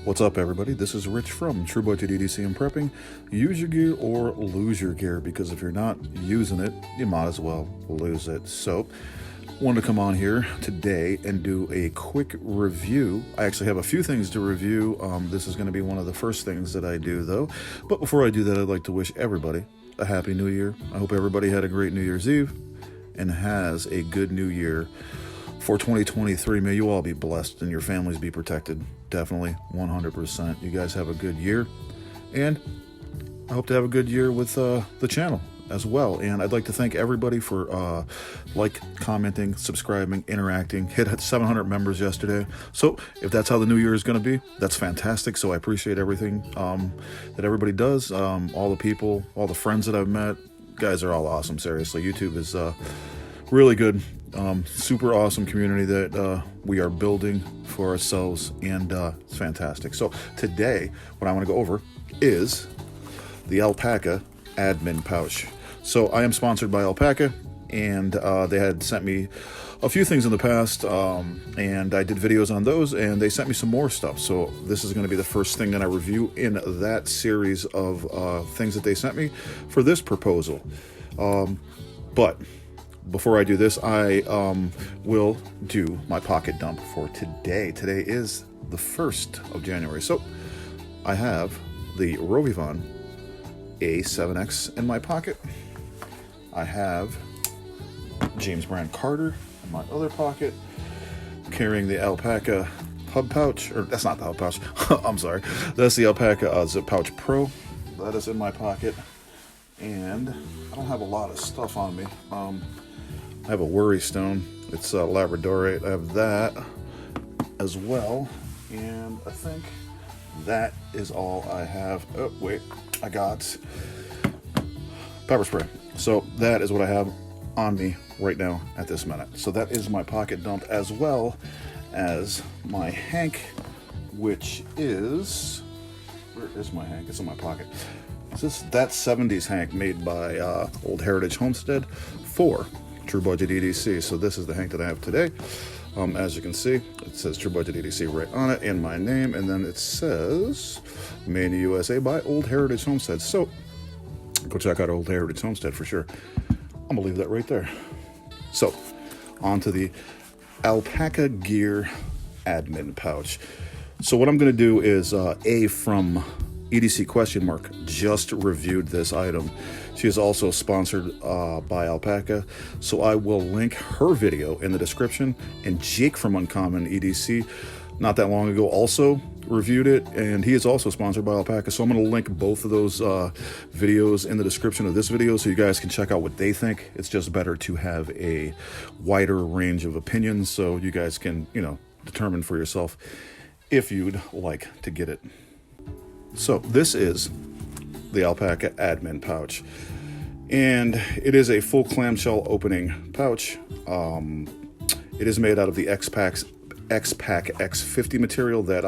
What's up, everybody? This is Rich from True Budget EDC and Prepping. Use your gear or lose your gear, because if you're not using it, you might as well lose it. So, wanted to come on here today and do a quick review. I actually have a few things to review. This is going to be one of the first things that I do, though. But before I do that, I'd like to wish everybody a Happy New Year. I hope everybody had a great New Year's Eve and has a good New Year. For 2023, may you all be blessed and your families be protected. Definitely, 100%. You guys have a good year. And I hope to have a good year with the channel as well. And I'd like to thank everybody for commenting, subscribing, interacting. Hit 700 members yesterday. So if that's how the new year is going to be, that's fantastic. So I appreciate everything that everybody does. All the people, all the friends that I've met. Guys are all awesome, seriously. YouTube is really good. Super awesome community that we are building for ourselves, and it's fantastic. So today, what I want to go over is the Alpaka admin pouch. So I am sponsored by Alpaka, and they had sent me a few things in the past, and I did videos on those, and they sent me some more stuff. So this is going to be the first thing that I review in that series of things that they sent me for this proposal. But before I do this, I will do my pocket dump for today. Today is the 1st of January. So I have the Rovivon A7X in my pocket. I have James Brand Carter in my other pocket, carrying the Alpaka hub pouch, or that's not the hub pouch, I'm sorry. That's the Alpaka Zip Pouch Pro. That is in my pocket. And I don't have a lot of stuff on me. I have a worry stone. It's Labradorite. I have that as well. And I think that is all I have. Oh, wait. I got pepper spray. So that is what I have on me right now at this minute. So that is my pocket dump, as well as my hank, which is... Where is my hank? It's in my pocket. This that 70s hank made by Old Heritage Homestead for True Budget EDC. So this is the hank that I have today. As you can see, it says True Budget EDC right on it, and my name, and then it says Made in the USA by Old Heritage Homestead. So go check out Old Heritage Homestead for sure. I'm gonna leave that right there. So on to the Alpaka Gear admin pouch. So what I'm gonna do is A from EDC question mark just reviewed this item. She is also sponsored by Alpaka, so I will link her video in the description. And Jake from Uncommon EDC not that long ago also reviewed it, and he is also sponsored by Alpaka, so I'm going to link both of those videos in the description of this video so you guys can check out what they think. It's just better to have a wider range of opinions so you guys can, determine for yourself if you'd like to get it. So this is the Alpaka admin pouch, and it is a full clamshell opening pouch. It is made out of the X-Pack X50 material that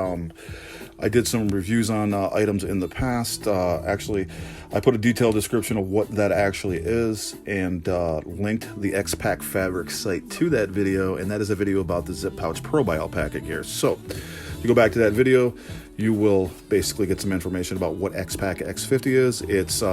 I did some reviews on items in the past. Actually, I put a detailed description of what that actually is, and linked the X-Pack Fabric site to that video, and that is a video about the Zip Pouch Pro by Alpaka Gear. So you go back to that video, you will basically get some information about what X-Pack X50 is. It's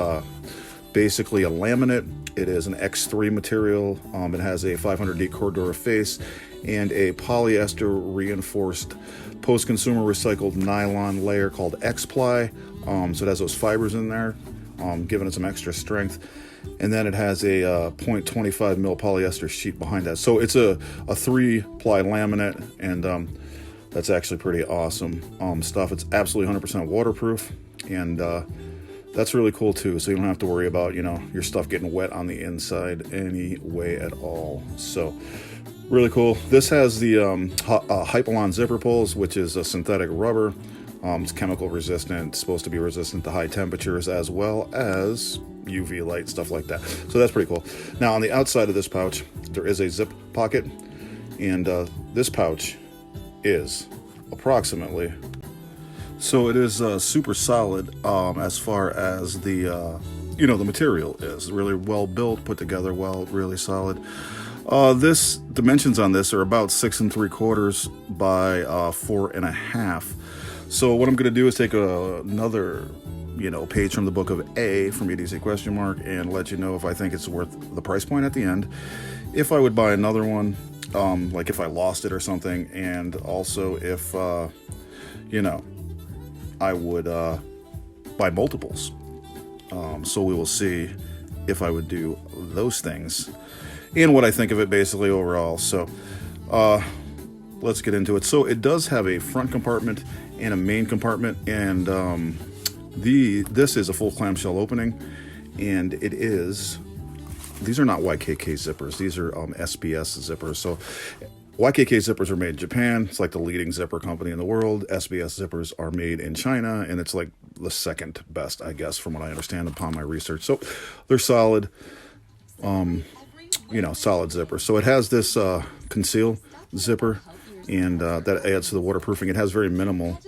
basically a laminate. It is an X3 material. It has a 500D Cordura face and a polyester reinforced post-consumer recycled nylon layer called X-Ply. So it has those fibers in there, giving it some extra strength. And then it has a 0.25 mil polyester sheet behind that. So it's a 3-ply laminate, and that's actually pretty awesome stuff. It's absolutely 100% waterproof, and that's really cool too. So you don't have to worry about, your stuff getting wet on the inside any way at all. So really cool. This has the Hypalon zipper pulls, which is a synthetic rubber. It's chemical resistant. It's supposed to be resistant to high temperatures as well as UV light, stuff like that. So that's pretty cool. Now on the outside of this pouch, there is a zip pocket, and this pouch is approximately, so it is super solid as far as the the material is really well built, put together well, really solid. This dimensions on this are about 6 3/4 by 4 1/2. So what I'm going to do is take another page from the book of A from EDC question mark and let you know if I think it's worth the price point at the end, if I would buy another one, like if I lost it or something, and also if I would buy multiples. So we will see if I would do those things and what I think of it basically overall. So let's get into it. So it does have a front compartment and a main compartment, and this is a full clamshell opening, and these are not YKK zippers. These are SBS zippers. So YKK zippers are made in Japan. It's like the leading zipper company in the world. SBS zippers are made in China, and it's like the second best, I guess, from what I understand upon my research. So they're solid, solid zippers. So it has this conceal zipper, and that adds to the waterproofing. It has very minimal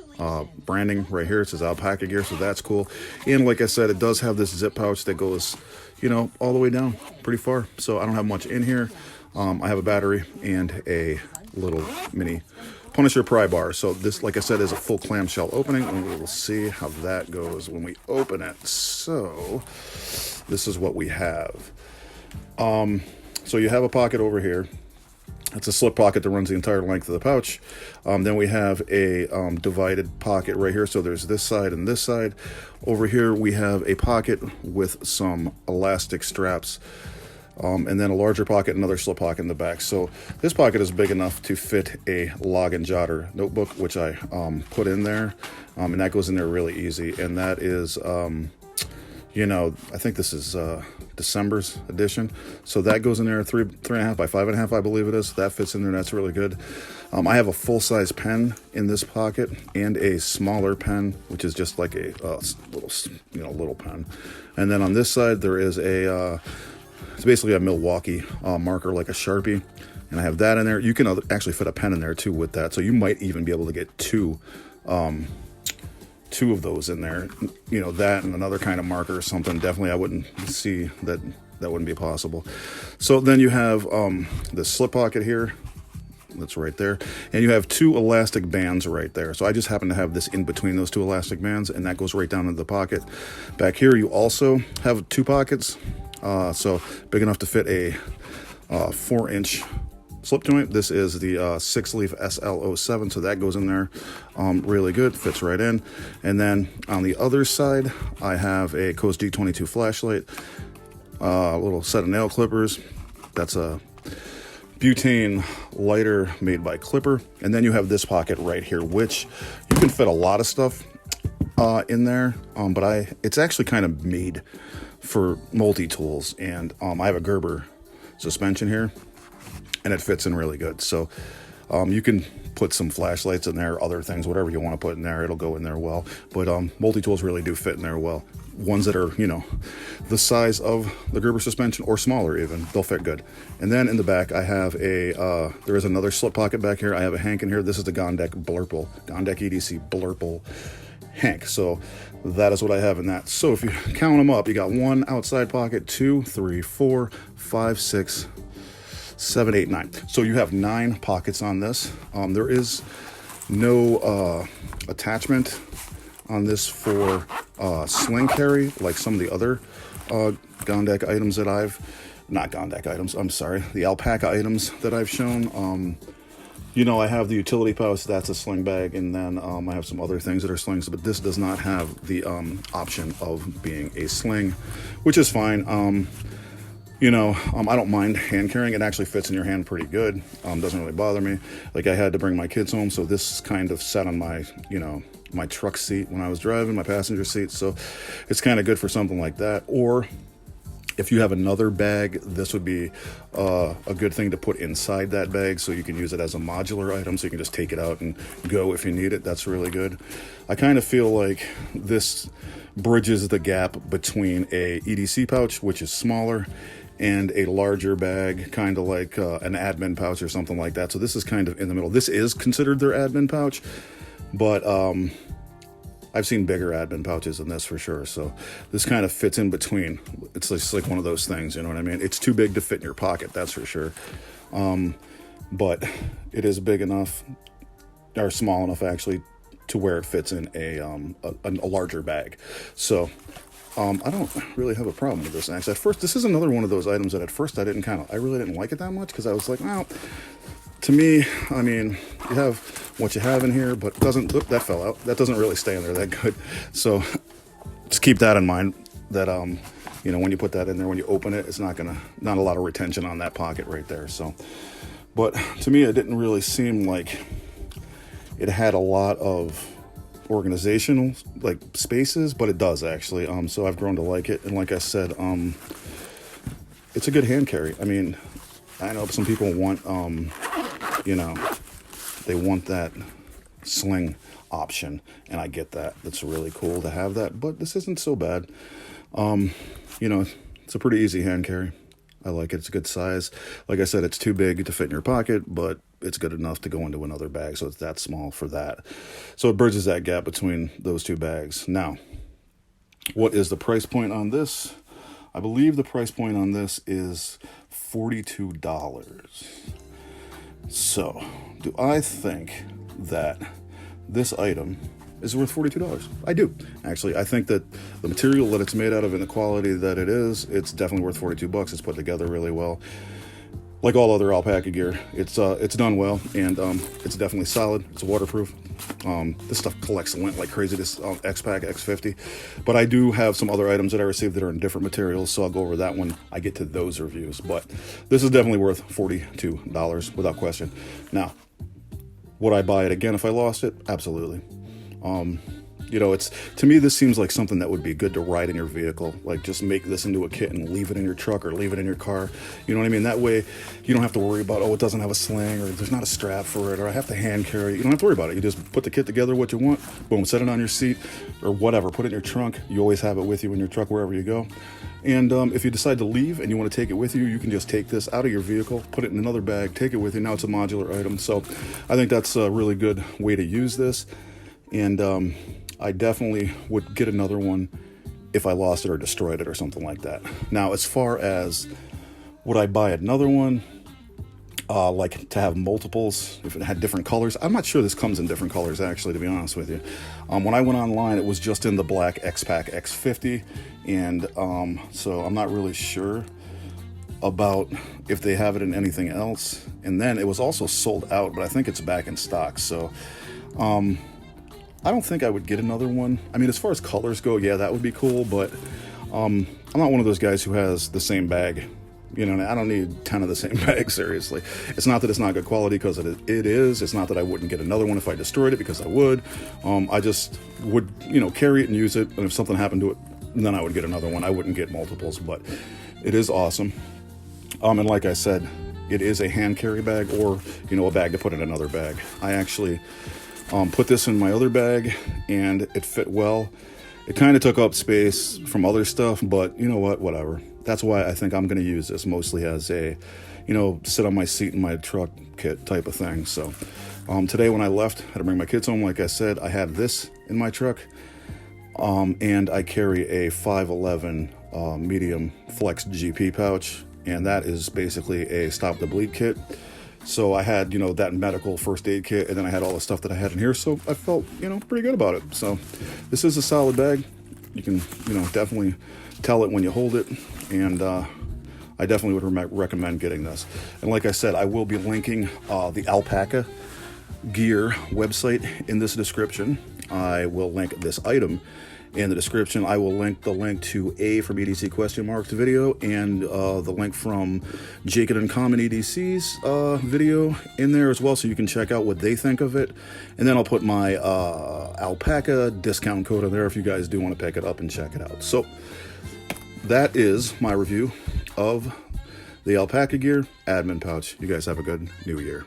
branding right here. It says Alpaka gear, so that's cool. And like I said, it does have this zip pouch that goes, all the way down pretty far. So I don't have much in here. I have a battery and a little mini Punisher pry bar. So this, like I said, is a full clamshell opening, and we will see how that goes when we open it. So this is what we have. So you have a pocket over here. It's a slip pocket that runs the entire length of the pouch. Then we have a divided pocket right here. So there's this side and this side. Over here we have a pocket with some elastic straps. And then a larger pocket, another slip pocket in the back. So this pocket is big enough to fit a log and jotter notebook, which I put in there. And that goes in there really easy. And that is, I think this is December's edition. So that goes in there 3.5 by 5.5, I believe it is. That fits in there. That's really good. I have a full-size pen in this pocket and a smaller pen, which is just like a little pen. And then on this side, there is it's basically a Milwaukee marker, like a Sharpie, and I have that in there. You can actually fit a pen in there too with that, so you might even be able to get two of those in there. That and another kind of marker or something. Definitely, I wouldn't see that wouldn't be possible. So then you have the slip pocket here. That's right there, and you have two elastic bands right there. So I just happen to have this in between those two elastic bands, and that goes right down into the pocket. Back here, you also have two pockets. So big enough to fit a 4-inch slip joint. This is the 6-leaf SL07, so that goes in there really good, fits right in. And then on the other side, I have a Coast G22 flashlight, a little set of nail clippers. That's a butane lighter made by Clipper. And then you have this pocket right here, which you can fit a lot of stuff in there, but it's actually kind of made for multi-tools, and I have a Gerber suspension here, and it fits in really good. So you can put some flashlights in there, other things, whatever you want to put in there, it'll go in there well. But multi-tools really do fit in there well. Ones that are, the size of the Gerber suspension or smaller even, they'll fit good. And then in the back, I have there is another slip pocket back here. I have a Hank in here. This is the Gondek EDC Blurple Hank. So that is what I have in that. So if you count them up, you got one outside pocket, 2, 3, 4, 5, 6, 7, 8, 9. So you have 9 pockets on this. There is no attachment on this for sling carry, like some of the other Gondek items that the Alpaka items that I've shown. I have the utility pouch, that's a sling bag, and then I have some other things that are slings, but this does not have the option of being a sling, which is fine. I don't mind hand carrying. It actually fits in your hand pretty good. Doesn't really bother me. Like, I had to bring my kids home, so this kind of sat on my, my truck seat when I was driving, my passenger seat, so it's kind of good for something like that. Or if you have another bag, this would be a good thing to put inside that bag, so you can use it as a modular item, so you can just take it out and go if you need it. That's really good. I kind of feel like this bridges the gap between a EDC pouch, which is smaller, and a larger bag, kind of like an admin pouch or something like that. So this is kind of in the middle. This is considered their admin pouch, but I've seen bigger admin pouches than this for sure. So this kind of fits in between. It's just like one of those things, you know what I mean? It's too big to fit in your pocket, that's for sure. But it is big enough, or small enough actually, to where it fits in a larger bag. So I don't really have a problem with this. Actually, at first, this is another one of those items that at first I really didn't like it that much, because I was like, well, to me, I mean, you have what you have in here, but that fell out. That doesn't really stay in there that good. So just keep that in mind, that you know, when you put that in there, when you open it, it's not a lot of retention on that pocket right there. So, but to me, it didn't really seem like it had a lot of organizational like spaces, but it does actually. So I've grown to like it, and like I said, it's a good hand carry. I mean, I know some people want, you know, they want that sling option, and I get that. That's really cool to have that, but this isn't so bad. You know, it's a pretty easy hand carry. I like it. It's a good size. Like I said, it's too big to fit in your pocket, but it's good enough to go into another bag, so it's that small for that. So it bridges that gap between those two bags. Now, what is the price point on this? I believe the price point on this is $42. So, do I think that this item is worth $42? I do. Actually, I think that the material that it's made out of and the quality that it is, it's definitely worth $42. It's put together really well. Like all other Alpaka gear, it's done well, and it's definitely solid. It's waterproof. This stuff collects lint like crazy, this X-Pack X50. But I do have some other items that I received that are in different materials, so I'll go over that when I get to those reviews. But this is definitely worth $42 without question. Now, would I buy it again if I lost it? Absolutely. You know, to me, this seems like something that would be good to ride in your vehicle. Like, just make this into a kit and leave it in your truck or leave it in your car. You know what I mean? That way, you don't have to worry about, oh, it doesn't have a sling, or there's not a strap for it, or I have to hand carry it. You don't have to worry about it. You just put the kit together, what you want, boom, set it on your seat, or whatever. Put it in your trunk. You always have it with you in your truck wherever you go. And if you decide to leave and you want to take it with you, you can just take this out of your vehicle, put it in another bag, take it with you. Now it's a modular item. So I think that's a really good way to use this. And I definitely would get another one if I lost it or destroyed it or something like that. Now, as far as would I buy another one, like to have multiples, if it had different colors, I'm not sure this comes in different colors, actually, to be honest with you. When I went online, it was just in the black X-Pack X50, and so I'm not really sure about if they have it in anything else. And then it was also sold out, but I think it's back in stock. So I don't think I would get another one. I mean, as far as colors go, yeah, that would be cool, but I'm not one of those guys who has the same bag. You know, I don't need 10 of the same bag, seriously. It's not that it's not good quality, because it is. It's not that I wouldn't get another one if I destroyed it, because I would. I just would, you know, carry it and use it, and if something happened to it, then I would get another one. I wouldn't get multiples, but it is awesome. And like I said, it is a hand carry bag, or, you know, a bag to put in another bag. I actually put this in my other bag, and it fit well. It kind of took up space from other stuff, but you know what, whatever. That's why I think I'm going to use this mostly as a, you know, sit on my seat in my truck kit type of thing. So today when I left, I had to bring my kids home. Like I said, I had this in my truck, and I carry a 511 medium flex GP pouch, and that is basically a stop the bleed kit. So I had, you know, that medical first aid kit, and then I had all the stuff that I had in here, so I felt, you know, pretty good about it. So this is a solid bag. You can, you know, definitely tell it when you hold it, and I definitely would recommend getting this. And like I said, I will be linking the Alpaka gear website in this description. I will link this item in the description. I will link the link to A from EDC question marks video, and the link from Jake and Uncommon EDC's video in there as well, so you can check out what they think of it. And then I'll put my Alpaka discount code in there if you guys do want to pick it up and check it out. So that is my review of the Alpaka gear admin pouch. You guys have a good new year.